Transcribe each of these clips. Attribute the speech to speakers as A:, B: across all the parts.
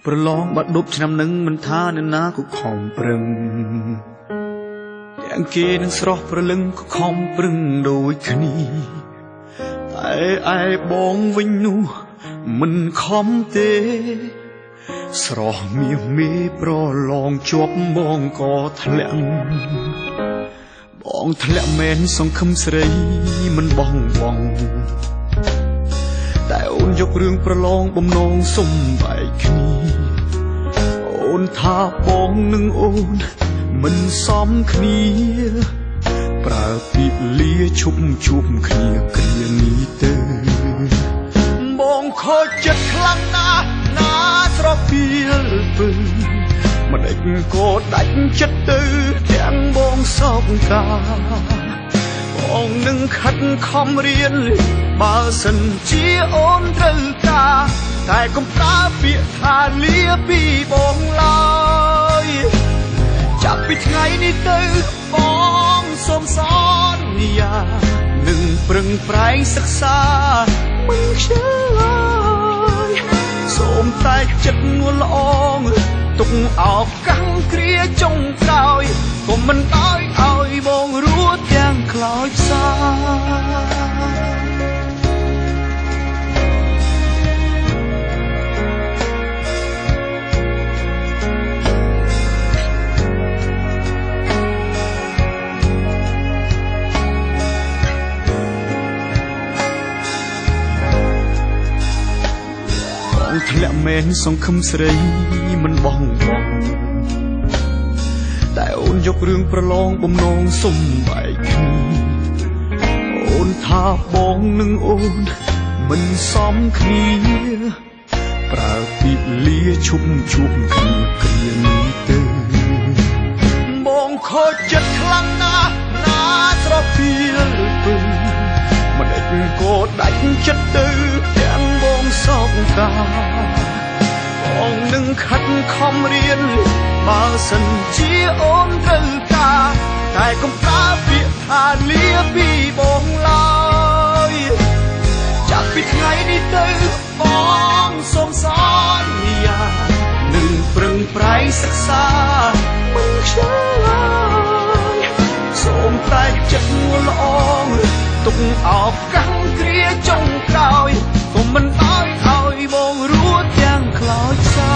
A: ប្រឡងបាត់ដប់ឆ្នាំនឹងមិនថាអ្នកណាក៏ខំប្រឹងទាំងគេនឹងស្រស់ប្រលឹងក៏ខំប្រឹងដូចគ្នាតែឯបងវិញនោះមិនខំទេស្រស់មាសមេប្រឡងជាប់បងក៏ធ្លាក់បងធ្លាក់មែនសង្ឃឹមស្រីមិនបងតែអូនយករឿងប្រឡងបំណងសុំបែកគ្នាអូនថាបងនឹងអូនមិនសមគ្នាប្រើពាក្យលាឈប់ជួបគ្នាគ្រានេះទៅបងខូចចិត្តខ្លាំងណាស់ណាស្រពាលពើមិនដេចក៏ដាច់ចិត្តទៅទាំងបងសោកកាបងនឹងខិតខំរៀនបើសិនជាអូនត្រូវការតែកុំប្រើពាក្យថាលាពីបងឡើយចាប់ពីថ្ងៃនេះទៅបងសូមសន្យានឹងប្រឹងប្រែងសិក្សាមិនខ្ជិលឡើយសូមតែចិត្តនួនល្អងទុកឱកាសគ្រាចុងក្រោយកុំមិនឲ្យបងរស់ទាំងខ្លោចផ្សាធ្លាក់មែនសង្ឃឹមស្រីមិនបងតែអូនយករឿងប្រឡងបំណងសុំបែកគ្នាអូនថាបងនឹងអូនមិនសមគ្នាប្រើពាក្យលាឈប់ជួបគ្នាគ្រានេះទៅបងខូចចិត្តខ្លាំងណាស់ណាស្រពាលពើមិនដេចក៏ដាច់ចិត្តទៅទាំងបងសោកកាបងនឹងខិតខំរៀនបើសិនជាអូនត្រូវការតែកុំប្រើពាក្យថាលាពីបងឡើយចាប់ពីថ្ងៃនេះទៅបងសូមសន្យានឹងប្រឹងប្រែងសិក្សាមិនខ្ជិលឡើយសូមតែចិត្តនួនល្អងទុកឱកាសគ្រាចុងក្រោយកុំមិនឲ្យបងរស់ទាំងខ្លោចផ្សា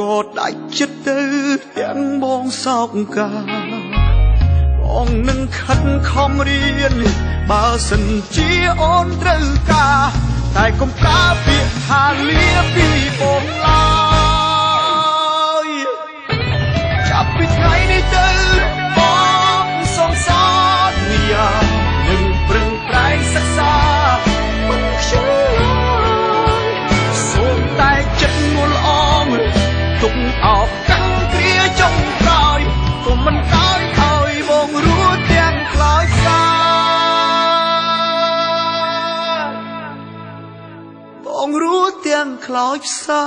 A: ក៏ដាច់ចិត្តទៅទាំងបងសោកកាបងនឹងខិតខំរៀនបើសិនជាអូនត្រូវការតែកុំប្រើពាក្យថាលាពីបងឡើយចាប់ពីថ្ងៃនេះទៅបងសូមសន្យានឹងប្រឹងប្រែងសិក្សាមិនខ្ជិលឡើយសូមតែចិត្តនួនល្អងទុកឱកាសគ្រាចុងក្រោយកុំមិនឲ្យបងរស់ទាំងខ្លោចផ្សាបងរស់ទាំងខ្លោចផ្សា